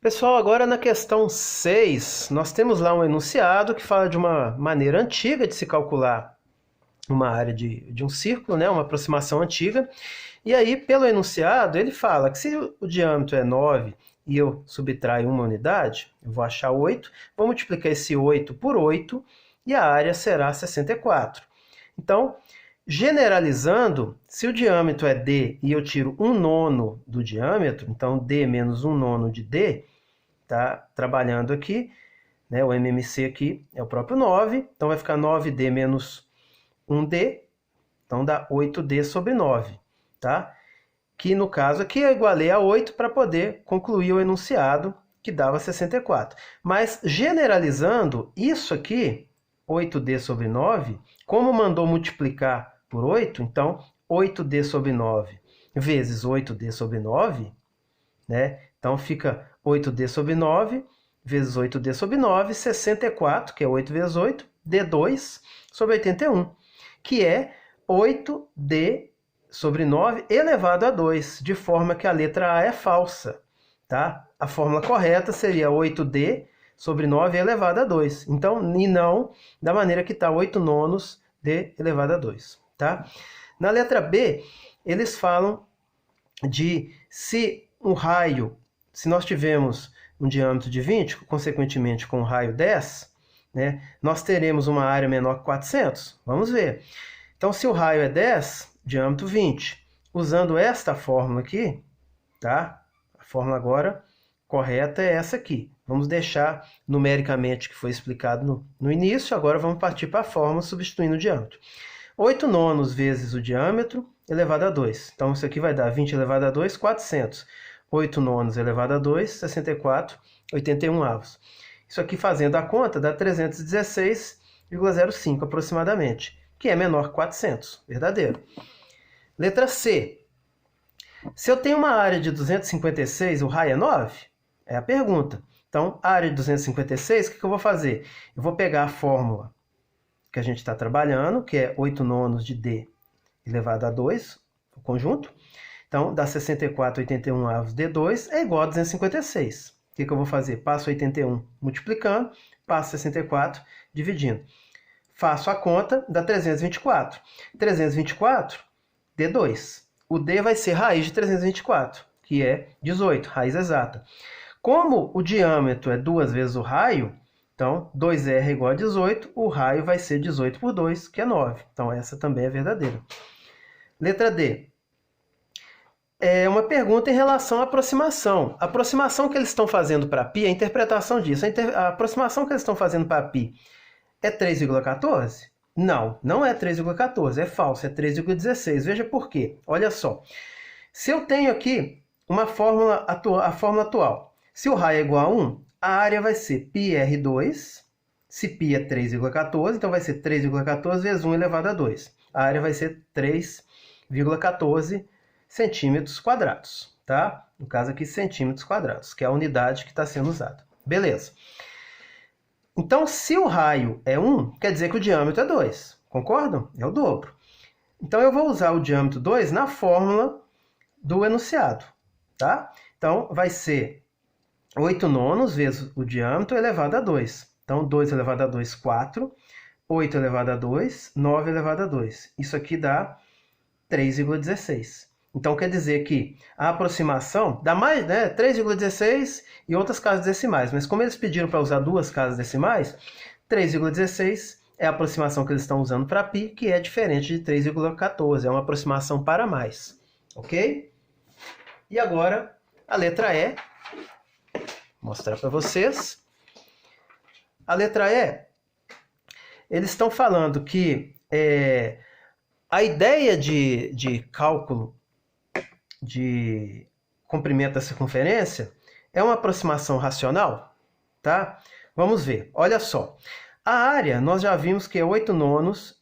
Pessoal, agora na questão 6, nós temos lá um enunciado que fala de uma maneira antiga de se calcular uma área de um círculo, né, uma aproximação antiga. E aí, pelo enunciado, ele fala que se o diâmetro é 9 e eu subtraio uma unidade, eu vou achar 8, vou multiplicar esse 8 por 8 e a área será 64. Então, generalizando, se o diâmetro é d e eu tiro 1/9 do diâmetro, então d menos 1/9 de d, tá trabalhando aqui, né? O MMC aqui é o próprio 9, então vai ficar 9d menos 1d, então dá 8d sobre 9, tá? Que no caso aqui eu igualei a 8 para poder concluir o enunciado, que dava 64. Mas generalizando, isso aqui, 8d sobre 9, como mandou multiplicar por 8, então 8d sobre 9 vezes 8d sobre 9, né? Então fica 8d sobre 9 vezes 8d sobre 9, 64, que é 8 vezes 8, d2 sobre 81, que é 8d sobre 9 elevado a 2, de forma que a letra A é falsa, tá? A fórmula correta seria 8d sobre 9 elevado a 2. Então, e não da maneira que está 8/9 d elevado a 2, tá? Na letra B, eles falam de se um raio, se nós tivermos um diâmetro de 20, consequentemente com um raio 10, né, nós teremos uma área menor que 400. Vamos ver. Então, se o raio é 10, diâmetro 20, usando esta fórmula aqui, tá? A fórmula agora correta é essa aqui. Vamos deixar numericamente que foi explicado no início, agora vamos partir para a fórmula substituindo o diâmetro. 8/9 vezes o diâmetro elevado a 2. Então, isso aqui vai dar 20 elevado a 2, 400. 8/9 elevado a 2, 64, 81 avos. Isso aqui, fazendo a conta, dá 316,05 aproximadamente, que é menor que 400, verdadeiro. Letra C. Se eu tenho uma área de 256, o raio é 9? É a pergunta. Então, a área de 256, o que eu vou fazer? Eu vou pegar a fórmula que a gente está trabalhando, que é 8/9 de d elevado a 2, o conjunto. Então, dá 64, 81 avos d2 é igual a 256. O que eu vou fazer? Passo 81 multiplicando, passo 64 dividindo. Faço a conta, dá 324. 324, d2. O d vai ser raiz de 324, que é 18, raiz exata. Como o diâmetro é 2 vezes o raio, então 2r é igual a 18, o raio vai ser 18 por 2, que é 9. Então essa também é verdadeira. Letra D. É uma pergunta em relação à aproximação. A aproximação que eles estão fazendo para π, a interpretação disso, a aproximação que eles estão fazendo para π é 3,14? Não, não é 3,14, é falso, é 3,16. Veja por quê. Olha só. Se eu tenho aqui uma fórmula a fórmula atual, se o raio é igual a 1, a área vai ser πr2, se π é 3,14, então vai ser 3,14 vezes 1 elevado a 2. A área vai ser 3,14 centímetros quadrados, tá? No caso aqui, centímetros quadrados, que é a unidade que está sendo usada. Beleza. Então, se o raio é 1, quer dizer que o diâmetro é 2. Concordam? É o dobro. Então, eu vou usar o diâmetro 2 na fórmula do enunciado, tá? Então, vai ser 8/9 vezes o diâmetro elevado a 2. Então, 2 elevado a 2, 4. 8 elevado a 2, 9 elevado a 2. Isso aqui dá 3,16. Então, quer dizer que a aproximação dá mais, né, 3,16 e outras casas decimais. Mas como eles pediram para usar duas casas decimais, 3,16 é a aproximação que eles estão usando para π, que é diferente de 3,14. É uma aproximação para mais. Ok? E agora, a letra E. Vou mostrar para vocês. A letra E, eles estão falando que a ideia de cálculo de comprimento da circunferência é uma aproximação racional, tá? Vamos ver. Olha só. A área, nós já vimos que é 8/9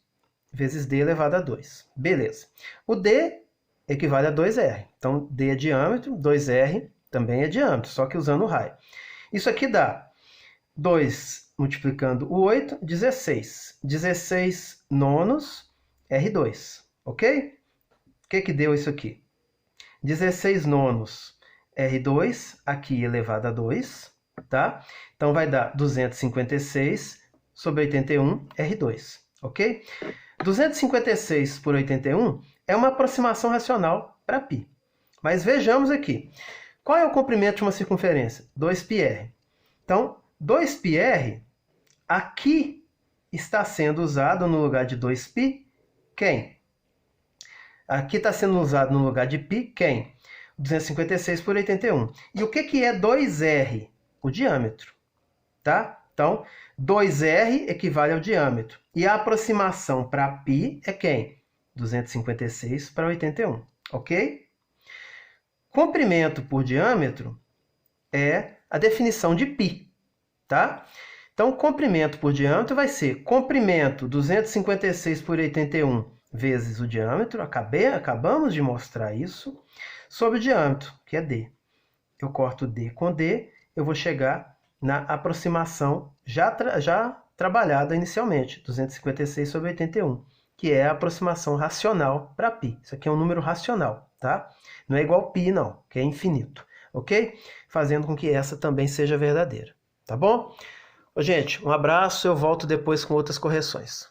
vezes d elevado a 2. Beleza. O d equivale a 2r. Então, d é diâmetro, 2r também é diâmetro, só que usando o raio. Isso aqui dá 2 multiplicando o 8, 16. 16/9 R2, ok? O que deu isso aqui? 16/9 R2 aqui elevado a 2, tá? Então vai dar 256 sobre 81 R2, ok? 256 por 81 é uma aproximação racional para π. Mas vejamos aqui. Qual é o comprimento de uma circunferência? 2πr. Então, 2πr, aqui está sendo usado no lugar de 2π, quem? Aqui está sendo usado no lugar de π, quem? 256 por 81. E o que é 2r? O diâmetro, tá? Então, 2r equivale ao diâmetro. E a aproximação para π é quem? 256 para 81, ok? Comprimento por diâmetro é a definição de π, tá? Então, comprimento por diâmetro vai ser comprimento 256 por 81 vezes o diâmetro, acabamos de mostrar isso, sobre o diâmetro, que é d. Eu corto d com d, eu vou chegar na aproximação já trabalhada inicialmente, 256 sobre 81, que é a aproximação racional para π. Isso aqui é um número racional, tá? Não é igual π, não, que é infinito, ok? Fazendo com que essa também seja verdadeira, tá bom? Gente, um abraço, eu volto depois com outras correções.